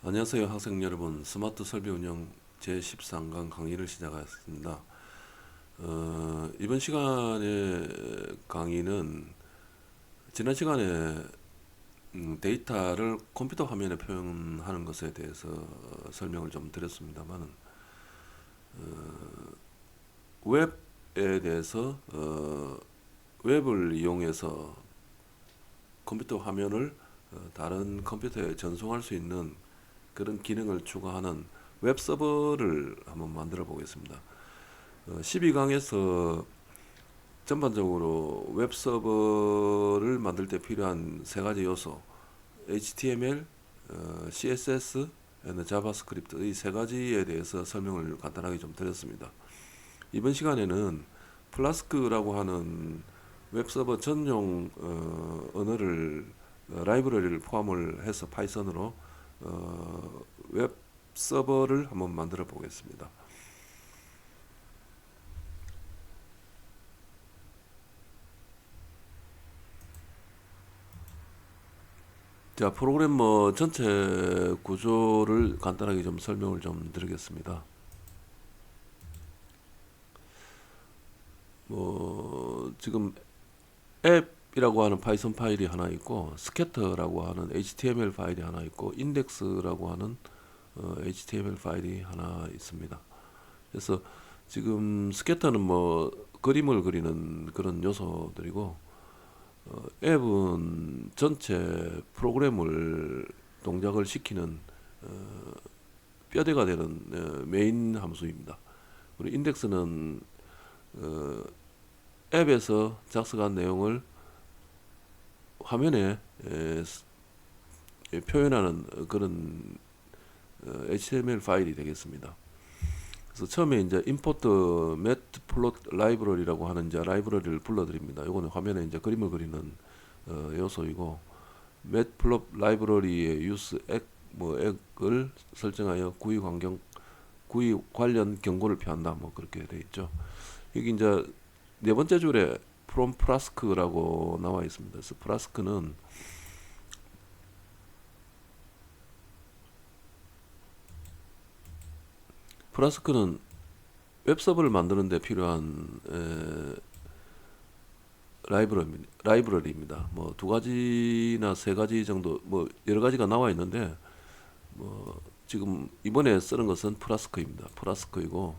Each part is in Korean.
안녕하세요 학생 여러분, 스마트 설비 운영 제13강 강의를 시작하겠습니다. 이번 시간의 강의는 지난 시간에 데이터를 컴퓨터 화면에 표현하는 것에 대해서 설명을 좀 드렸습니다만, 웹에 대해서 웹을 이용해서 컴퓨터 화면을 다른 컴퓨터에 전송할 수 있는 그런 기능을 추가하는 웹 서버를 한번 만들어 보겠습니다. 12강에서 전반적으로 웹 서버를 만들 때 필요한 세 가지 요소, HTML, CSS, 자바스크립트 이 세 가지에 대해서 설명을 간단하게 좀 드렸습니다. 이번 시간에는 플라스크라고 하는 웹 서버 전용 언어를 라이브러리를 포함을 해서 파이썬으로 웹 서버를 한번 만들어 보겠습니다. 자, 프로그래머 전체 구조를 간단하게 좀 설명을 좀 드리겠습니다. 지금 앱이라고 하는 파이썬 파일이 하나 있고, 스캐터라고 하는 HTML 파일이 하나 있고, 인덱스라고 하는 HTML 파일이 하나 있습니다. 그래서 지금 스캐터는 그림을 그리는 그런 요소들이고, 앱은 전체 프로그램을 동작을 시키는 뼈대가 되는 메인 함수입니다. 그리고 인덱스는 앱에서 작성한 내용을 화면에 표현하는 그런 HTML 파일이 되겠습니다. 그래서 처음에 이제 import matplotlibра리라고 하는 이제 라이브러리를 불러드립니다. 이거는 화면에 이제 그림을 그리는 요소이고, matplotlib라리의 use 액을 설정하여 구이 관련 경고를 표한다. 그렇게 돼 있죠. 여기 이제 네 번째 줄에 from flask라고 나와 있습니다. 그래서 플라스크는 웹서버를 만드는 데 필요한 라이브러리입니다. 두 가지나 세 가지 정도, 여러 가지가 나와 있는데, 지금 이번에 쓰는 것은 플라스크입니다. 플라스크이고,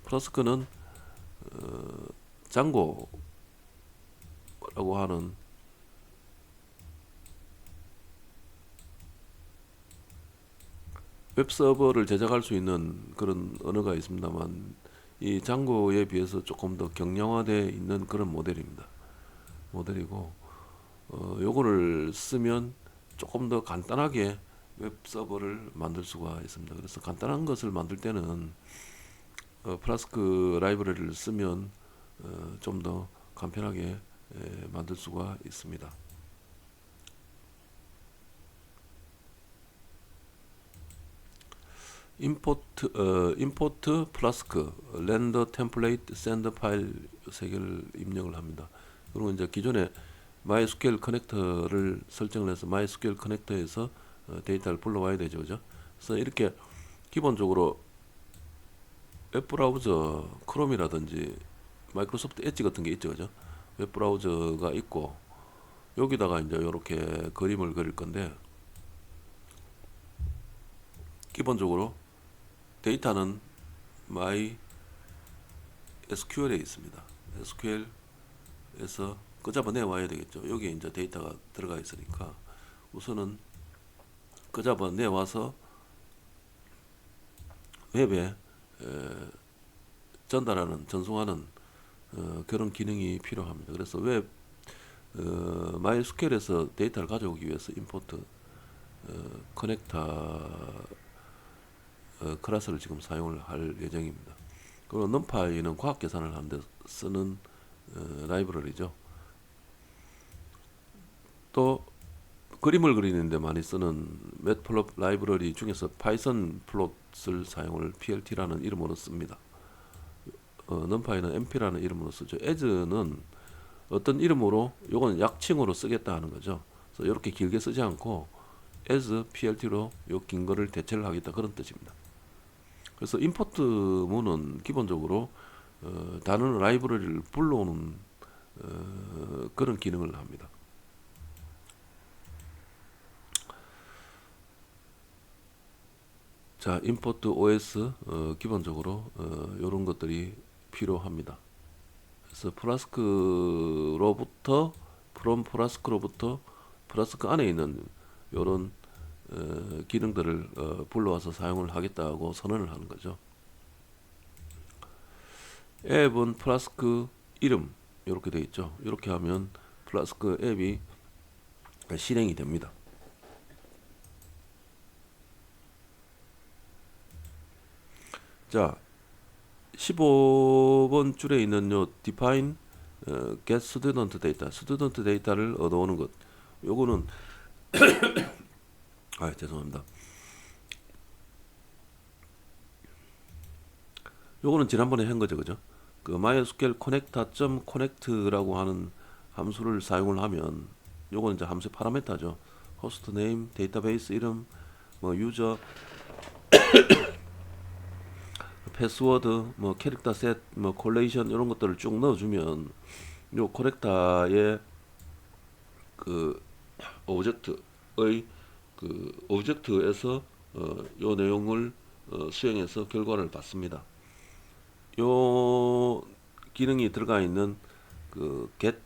플라스크는 장고라고 하는 웹서버를 제작할 수 있는 그런 언어가 있습니다만, 이 장고에 비해서 조금 더 경량화되어 있는 그런 모델이고, 요거를 쓰면 조금 더 간단하게 웹서버를 만들 수가 있습니다. 그래서 간단한 것을 만들 때는 플라스크 라이브러리를 쓰면 좀 더 간편하게 만들 수가 있습니다. import 플라스크 렌더 템플레이트 샌드 파일 세 개를 입력을 합니다. 그리고 이제 기존에 MySQL 커넥터를 설정을 해서 MySQL 커넥터에서 데이터를 불러와야 되죠, 그죠? 그래서 이렇게 기본적으로 웹브라우저 크롬이라든지 마이크로소프트 엣지 같은 게 있죠, 그죠? 웹브라우저가 있고, 여기다가 이제 이렇게 그림을 그릴 건데, 기본적으로 데이터는 MySQL에 있습니다. SQL에서 끄잡아 내와야 되겠죠. 여기에 이제 데이터가 들어가 있으니까 우선은 끄잡아 내와서 웹에 전송하는 그런 기능이 필요합니다. 그래서 MySQL에서 데이터를 가져오기 위해서 import 커넥터 클래스를 지금 사용을 할 예정입니다. 그리고 numpy는 과학 계산을 하는데 쓰는 라이브러리죠. 또 그림을 그리는데 많이 쓰는 매트플롯 라이브러리 중에서 파이썬 플롯을 사용을 plt라는 이름으로 씁니다. numpy는 mp라는 이름으로 쓰죠. as는 어떤 이름으로, 요건 약칭으로 쓰겠다 하는 거죠. 그래서 이렇게 길게 쓰지 않고 as PLT로 요 긴 거를 대체를 하겠다 그런 뜻입니다. 그래서 임포트 문은 기본적으로 다른 라이브러리를 불러오는 그런 기능을 합니다. 자, import OS 기본적으로 이런 것들이 필요합니다. 그래서 플라스크로부터 from 플라스크로부터 플라스크 안에 있는 이런 기능들을 불러와서 사용을 하겠다고 선언을 하는 거죠. 앱은 플라스크 이름 이렇게 되어 있죠. 이렇게 하면 플라스크 앱이 실행이 됩니다. 자, 15번 줄에 있는 요 define get student data, student data를 얻어오는 것. 요거는 죄송합니다. 요거는 지난번에 한 거죠, 그죠? 그 MySQL connector.connect라고 하는 함수를 사용을 하면 요거는 이제 함수의 파라미터죠. 호스트 네임, 데이터베이스 이름, 뭐 유저, 패스워드, 뭐 캐릭터 셋, 뭐 콜레이션 이런 것들을 쭉 넣어주면 요 커넥터의 그 오브젝트의 그 오브젝트에서 요 내용을 수행해서 결과를 받습니다. 요 기능이 들어가 있는 그 get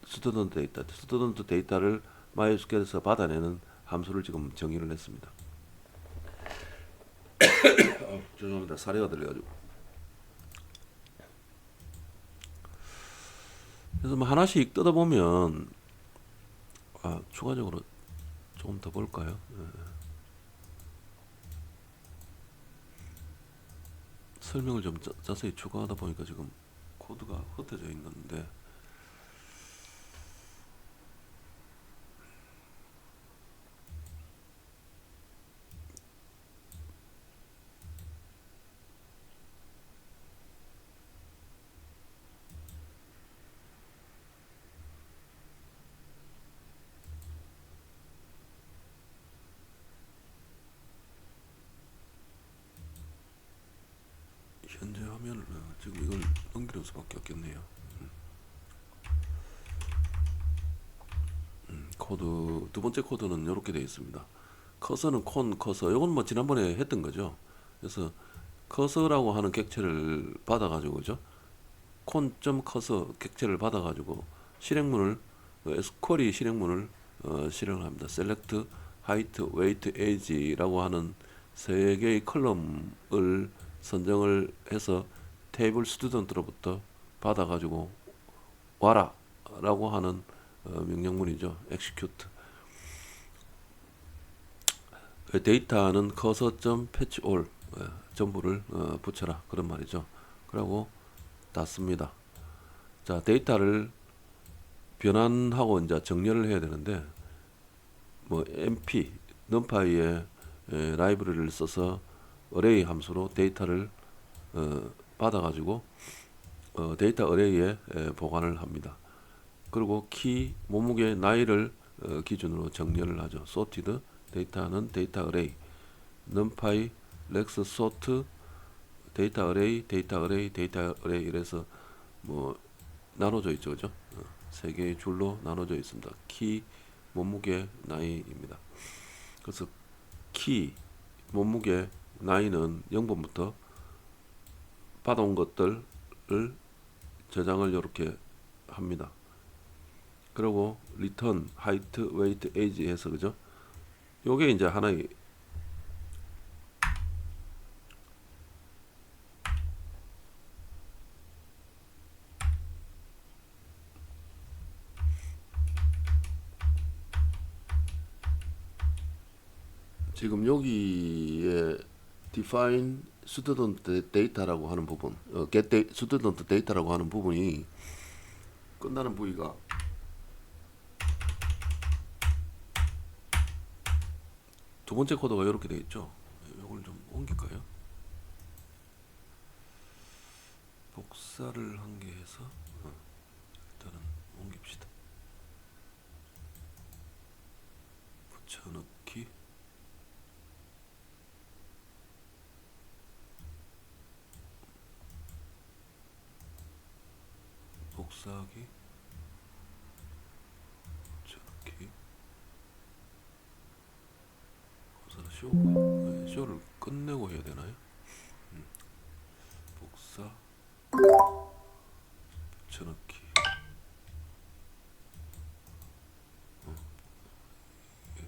student data, student 데이터를 MySQL에서 받아내는 함수를 지금 정의를 했습니다. 죄송합니다. 사례가 들려가지고. 그래서 뭐 하나씩 뜯어보면 추가적으로 조금 더 볼까요? 설명을 좀 자세히 추가하다 보니까 지금 코드가 흩어져 있는데 현재 화면을 지금 이걸 넘기는 수밖에 없겠네요. 코드 두 번째 코드는 이렇게 되어 있습니다. 커서는 콘 커서 이건 뭐 지난번에 했던 거죠. 그래서 커서라고 하는 객체를 받아가지고 그죠? 콘점 커서 객체를 받아가지고 실행문을 SQL이 실행문을 실행을 합니다. select, height, weight, age라고 하는 세 개의 컬럼을 선정을 해서 테이블 스튜던트로부터 받아가지고 와라 라고 하는 명령문이죠. execute. 데이터는 cursor.fetch all 전부를 붙여라 그런 말이죠. 그리고 닫습니다. 자, 데이터를 변환하고 이제 정렬을 해야 되는데 뭐 np numpy의 라이브러리를 써서 어레이 함수로 데이터를 받아가지고 데이터 어레이에 보관을 합니다. 그리고 키 몸무게 나이를 기준으로 정렬을 하죠. sorted 데이터는 데이터 어레이 numpy lex sort 데이터 어레이 데이터 어레이 데이터 어레이 이래서 뭐 나눠져 있죠, 그죠? 세 개의 줄로 나눠져 있습니다. 키, 몸무게, 나이입니다. 그래서 키, 몸무게, 나이는 0번부터 받아온 것들을 저장을 이렇게 합니다. 그리고 return, height, weight, age 해서 그죠? 요게 이제 하나의 지금 여기에 define student data라고 하는 부분, get student data라고 하는 부분이 끝나는 부위가 두 번째 코드가 이렇게 되어 있죠. 이걸 좀 옮길까요? 복사를 한 개 해서 일단은 옮깁시다. 붙여넣기 복사하기, 저렇게 쇼를 끝내고 해야 되나요? 복사, 붙여넣기.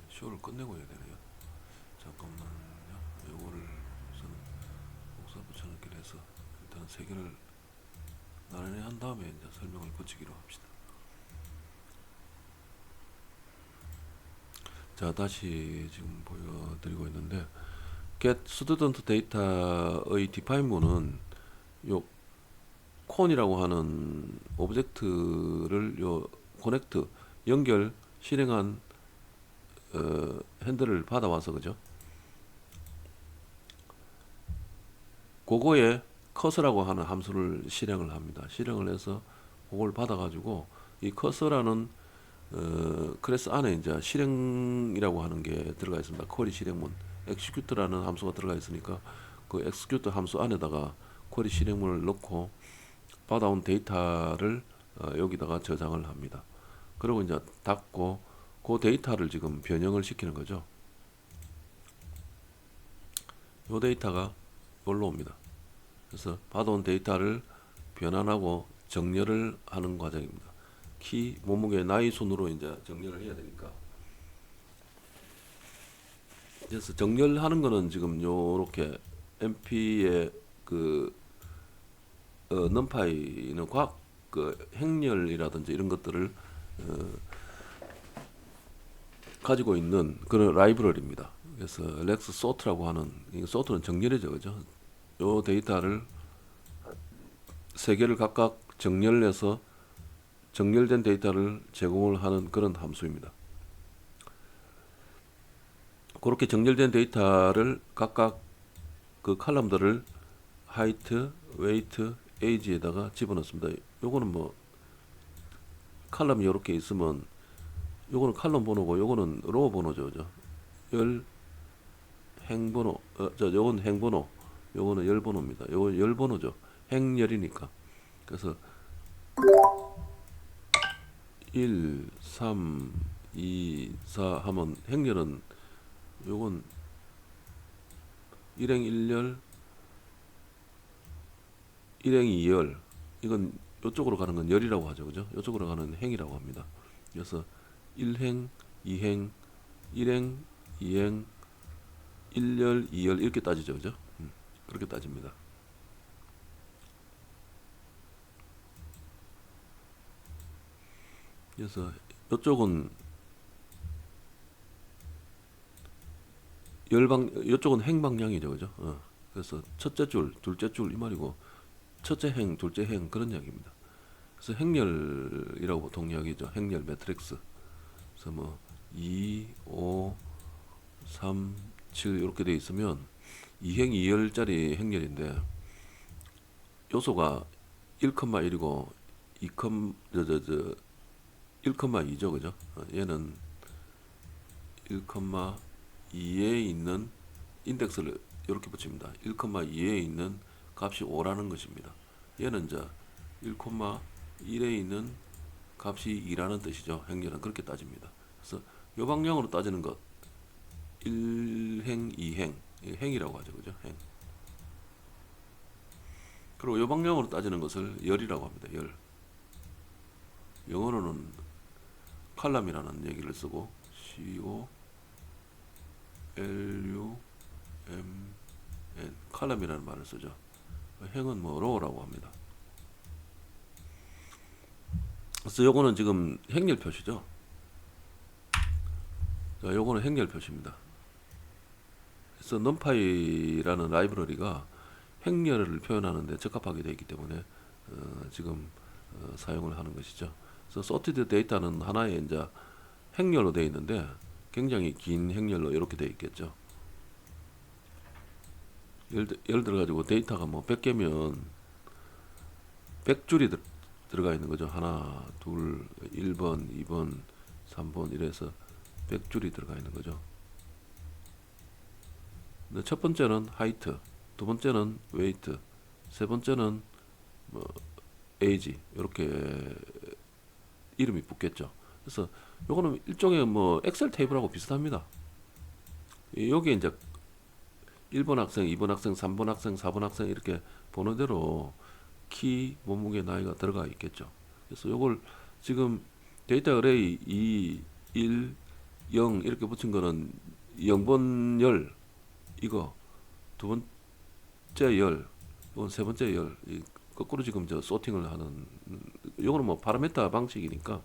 쇼를 끝내고 해야 되네요. 잠깐만요. 요거를 우선 복사 붙여넣기를 해서 일단 세 개를 나란히 한 다음에 이제 설명을 붙이기로 합시다. 자, 다시 지금 보여드리고 있는데 get student data의 define문은 요 con이라고 하는 오브젝트를 요 connect 연결 실행한 핸들을 받아와서 그죠? 그거에 커서라고 하는 함수를 실행을 합니다. 실행을 해서 그걸 받아가지고 이 커서라는 클래스 안에 이제 실행이라고 하는 게 들어가 있습니다. 쿼리 실행문 execute라는 함수가 들어가 있으니까 그 execute 함수 안에다가 쿼리 실행문을 넣고 받아온 데이터를 여기다가 저장을 합니다. 그리고 이제 닫고 그 데이터를 지금 변형을 시키는 거죠. 이 데이터가 여기로 옵니다. 그래서 받아온 데이터를 변환하고 정렬을 하는 과정입니다. 키, 몸무게, 나이 순으로 이제 정렬을 해야 되니까. 그래서 정렬하는 거는 지금 요렇게 MP의 그 numpy는 과학 그 행렬이라든지 이런 것들을 가지고 있는 그런 라이브러리입니다. 그래서 렉스 소트라고 하는 이 소트는 정렬이죠, 그죠? 요 데이터를 세 개를 각각 정렬해서 정렬된 데이터를 제공을 하는 그런 함수입니다. 그렇게 정렬된 데이터를 각각 그 칼럼들을 height, weight, age에다가 집어넣습니다. 요거는 뭐 칼럼이 이렇게 있으면 요거는 칼럼 번호고 요거는 로우 번호죠. 열 행번호, 요건 행번호, 요거는 열번호입니다. 요거 열번호죠. 행열이니까. 그래서 1, 3, 2, 4 하면 행렬은 요건 일행 1열, 일행 2열, 이건 요쪽으로 가는 건 열이라고 하죠. 그죠? 요쪽으로 가는 행이라고 합니다. 그래서 1행, 2행, 1행, 2행, 1열, 2열 이렇게 따지죠. 그죠? 그렇게 따집니다. 그래서 이쪽은 이쪽은 행방향이죠. 그죠? 그래서 첫째 줄, 둘째 줄 이 말이고 첫째 행, 둘째 행 그런 이야기입니다. 그래서 행렬이라고 보통 이야기죠. 행렬 매트릭스. 그래서 뭐 2, 5, 3, 7 이렇게 돼 있으면 2행 2열짜리 행렬인데 요소가 1,1이고 2, 1,2죠. 그죠? 얘는 1,2에 있는 인덱스를 이렇게 붙입니다. 1,2에 있는 값이 5라는 것입니다. 얘는 이제 1,1에 있는 값이 2라는 뜻이죠. 행렬은 그렇게 따집니다. 그래서 요 방향으로 따지는 것 1행, 2행 행이라고 하죠. 그죠? 행. 그리고 요 방향으로 따지는 것을 열이라고 합니다. 열. 영어로는 칼럼이라는 얘기를 쓰고 CO LU M N 칼럼이라는 말을 쓰죠. 행은 뭐 로우라고 합니다. 그래서 요거는 지금 행렬 표시죠. 자, 요거는 행렬 표시입니다. 그래서 numpy라는 라이브러리가 행렬을 표현하는데 적합하게 되어 있기 때문에 지금 사용을 하는 것이죠. 그래서 sorted data는 하나의 이제 행렬로 되어 있는데 굉장히 긴 행렬로 이렇게 되어 있겠죠. 예를 들어 가지고 데이터가 뭐 100개면 100줄이 들어가 있는 거죠. 하나, 둘, 1번, 2번, 3번 이래서 100줄이 들어가 있는 거죠. 근데 첫 번째는 height, 두 번째는 weight, 세 번째는 뭐 age 이렇게 이름이 붙겠죠. 그래서 요거는 일종의 뭐 엑셀 테이블하고 비슷합니다. 여기에 이제 1번 학생, 2번 학생, 3번 학생, 4번 학생 이렇게 보는 대로 키, 몸무게, 나이가 들어가 있겠죠. 그래서 요걸 지금 데이터 어레이 2, 1, 0 이렇게 붙인 거는 0번 열 이거 두 번째 열 이건 세 번째 열 거꾸로 지금 저 소팅을 하는 요거는 뭐 파라메타 방식이니까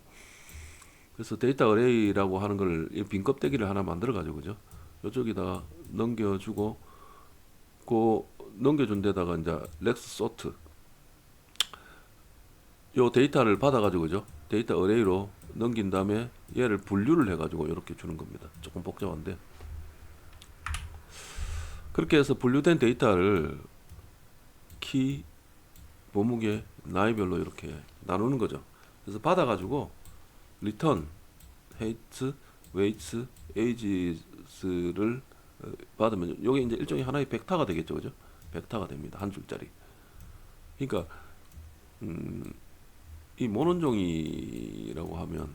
그래서 데이터 어레이라고 하는 걸 빈 껍데기를 하나 만들어 가지고 그죠? 요쪽에다가 넘겨주고 그 넘겨준 데다가 이제 렉스 소트 요 데이터를 받아가지고 그죠? 데이터 어레이로 넘긴 다음에 얘를 분류를 해가지고 이렇게 주는 겁니다. 조금 복잡한데 그렇게 해서 분류된 데이터를 키, 몸무게, 나이별로 이렇게 나누는 거죠. 그래서 받아가지고 return, height, weight, ages를 받으면 이게 이제 일종의 하나의 벡터가 되겠죠, 그죠? 벡터가 됩니다. 한 줄짜리. 그러니까 이 모논종이라고 하면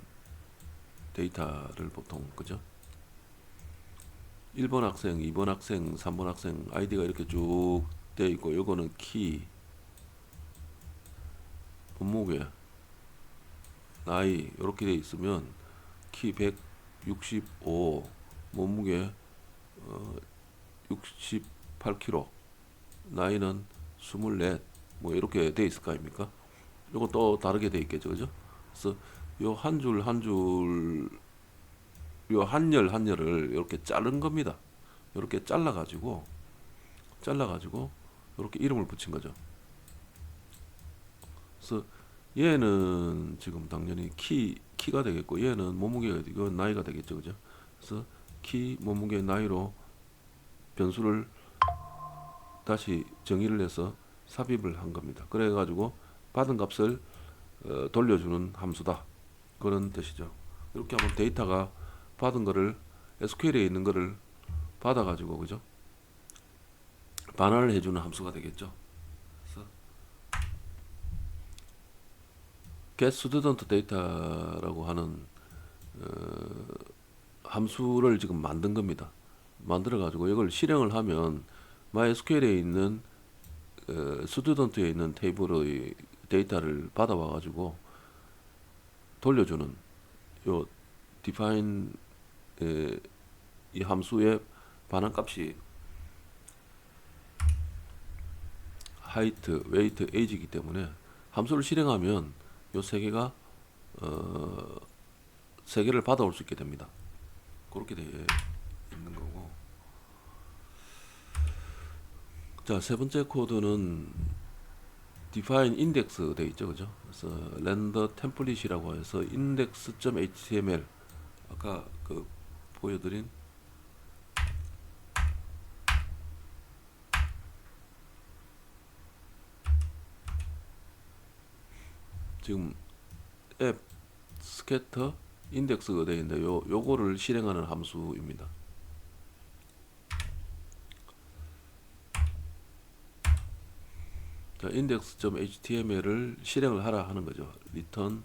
데이터를 보통 그죠? 1번 학생, 2번 학생, 3번 학생 아이디가 이렇게 쭉 되어 있고 요거는 키, 몸무게, 나이 이렇게 되어 있으면 키 165, 몸무게 68kg, 나이는 24, 뭐 이렇게 되어 있을 거 아닙니까? 요거 또 다르게 되어 있겠죠, 그죠? 그래서 요 한 줄 한 줄, 요 한 열 한 열을 이렇게 자른 겁니다. 이렇게 잘라가지고 이렇게 이름을 붙인 거죠. 그래서 얘는 지금 당연히 키가 되겠고 얘는 몸무게가 되고 나이가 되겠죠, 그죠? 그래서 키, 몸무게, 나이로 변수를 다시 정의를 해서 삽입을 한 겁니다. 그래가지고 받은 값을 돌려주는 함수다. 그런 뜻이죠. 이렇게 하면 데이터가 받은 거를 SQL에 있는 거를 받아가지고 그죠? 반환을 해주는 함수가 되겠죠. 그래서 get student data라고 하는 함수를 지금 만든 겁니다. 만들어 가지고 이걸 실행을 하면 MySQL에 있는 스튜던트에 있는 테이블의 데이터를 받아와 가지고 돌려주는 요 define 이 함수의 반환값이 height, weight, age이기 때문에 함수를 실행하면 요 세 개가 세 개를 받아올 수 있게 됩니다. 그렇게 되어 있는 거고. 자, 세 번째 코드는 define index 되어 있죠, 그죠? 그래서 render template이라고 해서 index.html 아까 그 보여드린 지금 앱 스캐터 인덱스가 되어 있는데 요거를 실행하는 함수입니다. 자, index.html을 실행을 하라 하는 거죠. return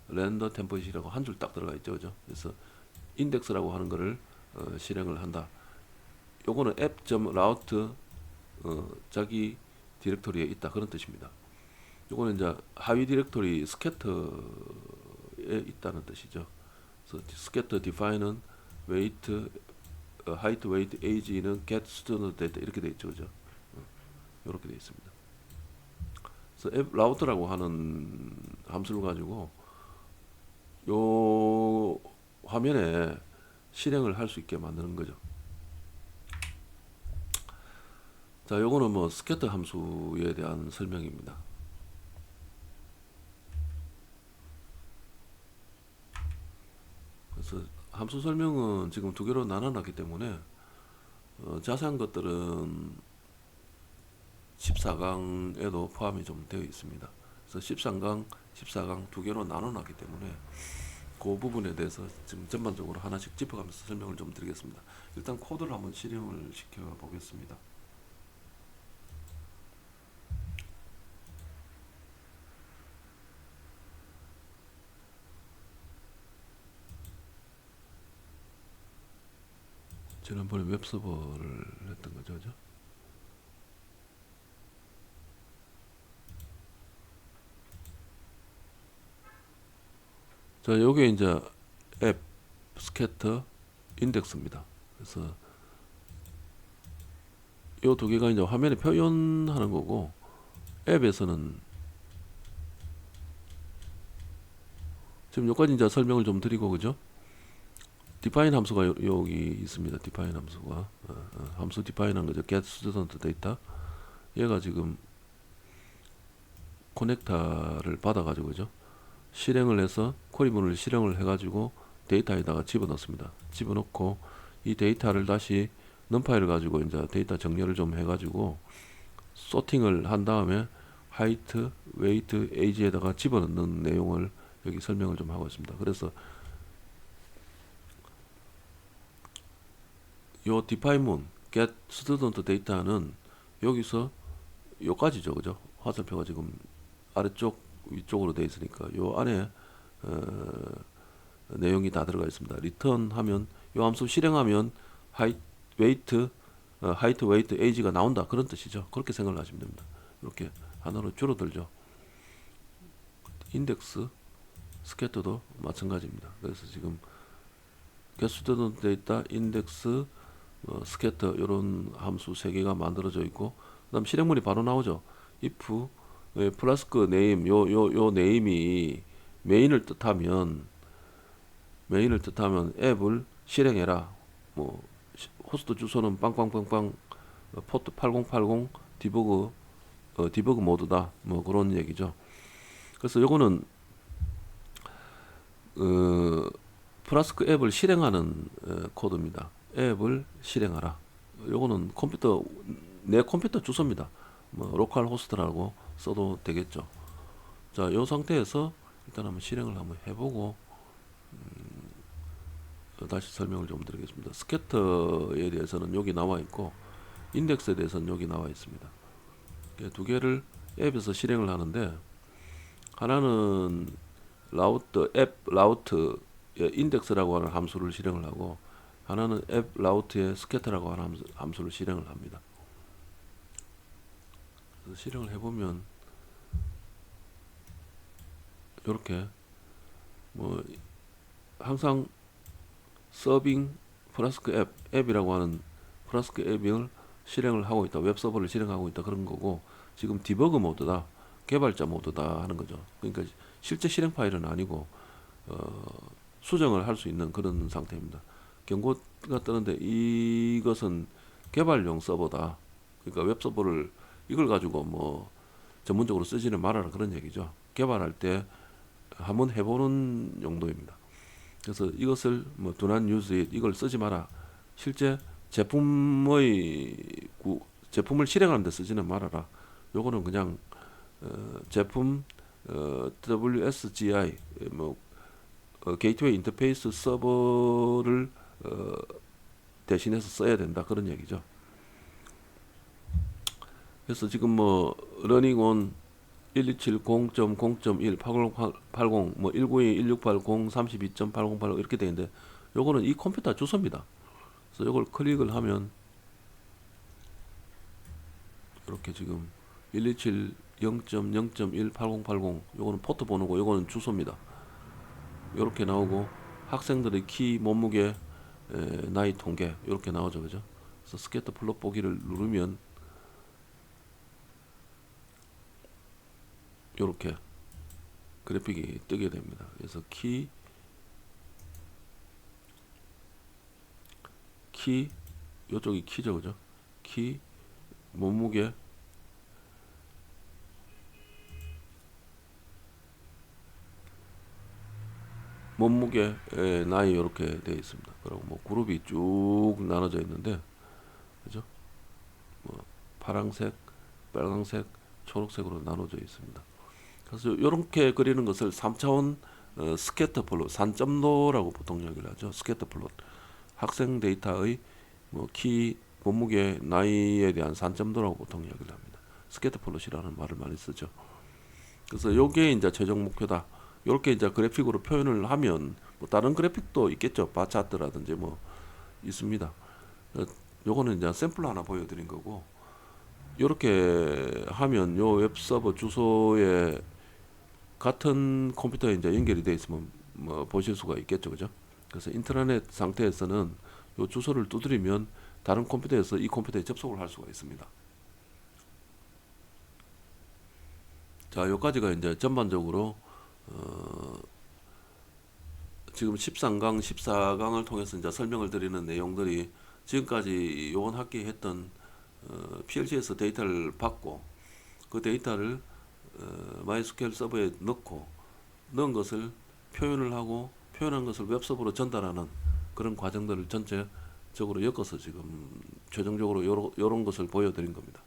render template이라고 한 줄 딱 들어가 있죠, 그죠? 그래서 index라고 하는 거를 실행을 한다. 요거는 app.route 자기 디렉토리에 있다 그런 뜻입니다. 요거는 이제 하위 디렉토리 스캐터에 있다는 뜻이죠. 그래서 스캐터 define은 weight, height, weight, age는 get student data 이렇게 돼 있죠, 그죠? 이렇게 돼 있습니다. 그래서 앱 라우터라고 하는 함수를 가지고 요 화면에 실행을 할 수 있게 만드는 거죠. 자, 요거는 뭐 스캐터 함수에 대한 설명입니다. 그래서 함수 설명은 지금 두 개로 나눠놨기 때문에 자세한 것들은 14강에도 포함이 좀 되어 있습니다. 그래서 13강, 14강 두 개로 나눠놨기 때문에 그 부분에 대해서 지금 전반적으로 하나씩 짚어가면서 설명을 좀 드리겠습니다. 일단 코드를 한번 실행을 시켜 보겠습니다. 지난번에 웹서버를 했던 거죠, 그죠? 자, 요게 이제 앱, 스캐터, 인덱스입니다. 그래서 요 두 개가 이제 화면에 표현하는 거고, 앱에서는 지금 여기까지 이제 설명을 좀 드리고, 그죠? define 함수가 여기 있습니다. define 함수가 함수 define한 거죠. get student data. 얘가 지금 커넥터를 받아가지고, 그죠? 실행을 해서 쿼리문을 실행을 해가지고 데이터에다가 집어넣습니다. 집어넣고 이 데이터를 다시 num파일을 가지고 이제 데이터 정렬을 좀 해가지고 소팅을 한 다음에 height, weight, age에다가 집어넣는 내용을 여기 설명을 좀 하고 있습니다. 그래서 요 define문 get student data는 여기서 요까지죠, 그죠? 화살표가 지금 아래쪽 위쪽으로 되어 있으니까 요 안에 내용이 다 들어가 있습니다. return 하면 요 함수 실행하면 height, weight, age가 나온다, 그런 뜻이죠. 그렇게 생각을 하시면 됩니다. 이렇게 하나로 줄어들죠. 인덱스, 스캐터도 마찬가지입니다. 그래서 지금 get student data, 인덱스, 스캐터 이런 함수 세 개가 만들어져 있고, 그다음 실행문이 바로 나오죠. if 플라스크 네임, 요 네임이 메인을 뜻하면 앱을 실행해라. 뭐 호스트 주소는 빵빵빵빵 포트 8080 디버그 모드다. 뭐 그런 얘기죠. 그래서 요거는 플라스크 앱을 실행하는 코드입니다. 앱을 실행하라. 요거는 내 컴퓨터 주소입니다. 뭐 로컬 호스트라고 써도 되겠죠. 자, 요 상태에서 일단 한번 실행을 한번 해보고 다시 설명을 좀 드리겠습니다. 스캐터에 대해서는 여기 나와 있고, 인덱스에 대해서는 여기 나와 있습니다. 두 개를 앱에서 실행을 하는데, 하나는 앱 라우트 인덱스라고 하는 함수를 실행을 하고, 하나는 앱 라우트의 스캐터라고 하는 함수를 실행을 합니다. 그래서 실행을 해보면 이렇게 뭐 항상 서빙 플라스크 앱이라고 하는 플라스크 앱을 실행을 하고 있다, 웹 서버를 실행하고 있다, 그런 거고, 지금 디버그 모드다, 개발자 모드다 하는 거죠. 그러니까 실제 실행 파일은 아니고 수정을 할 수 있는 그런 상태입니다. 경고가 뜨는데 이것은 개발용 서버다. 그러니까 웹 서버를 이걸 가지고 뭐 전문적으로 쓰지는 말아라, 그런 얘기죠. 개발할 때 한번 해보는 용도입니다. 그래서 이것을 뭐 do not use it, 이걸 쓰지 마라. 실제 제품을 실행하는 데 쓰지는 말아라. 요거는 그냥 제품 WSGI 뭐 게이트웨이 인터페이스 서버를 대신해서 써야 된다, 그런 얘기죠. 그래서 지금 뭐 러닝 온 1270.0.1 8080 뭐 192 1680 32.8080 이렇게 되어 있는데, 요거는 이 컴퓨터 주소입니다. 그래서 요걸 클릭을 하면 이렇게 지금 127 0.0.1 8080 요거는 포트 번호고, 요거는 주소입니다. 요렇게 나오고, 학생들의 키, 몸무게, 나이 통계 요렇게 나오죠, 그죠? 그래서 스캐터 플롯 보기를 누르면 요렇게 그래픽이 뜨게 됩니다. 그래서 키 요쪽이 키죠, 그죠? 키, 몸무게, 나이 이렇게 되어 있습니다. 그리고 뭐 그룹이 쭉 나눠져 있는데, 그죠? 뭐 파란색, 빨간색, 초록색으로 나눠져 있습니다. 그래서 이렇게 그리는 것을 3차원 스캐터 플롯, 산점도라고 보통 얘기를 하죠. 스캐터 플롯, 학생 데이터의 뭐 키, 몸무게, 나이에 대한 산점도라고 보통 얘기를 합니다. 스캐터 플롯이라는 말을 많이 쓰죠. 그래서 요게 이제 최종 목표다. 이렇게 이제 그래픽으로 표현을 하면 뭐 다른 그래픽도 있겠죠. 바 차트라든지 뭐 있습니다. 어, 요거는 이제 샘플 하나 보여드린 거고, 이렇게 하면 요 웹서버 주소에 같은 컴퓨터에 이제 연결이 되어 있으면 뭐 보실 수가 있겠죠, 그죠? 그래서 인터넷 상태에서는 요 주소를 두드리면 다른 컴퓨터에서 이 컴퓨터에 접속을 할 수가 있습니다. 자, 요까지가 이제 전반적으로 지금 13강, 14강을 통해서 이제 설명을 드리는 내용들이 지금까지 요번 학기에 했던 PLC에서 데이터를 받고 그 데이터를 MySQL 서버에 넣은 것을 표현을 하고 표현한 것을 웹서버로 전달하는 그런 과정들을 전체적으로 엮어서 지금 최종적으로 요런 것을 보여드린 겁니다.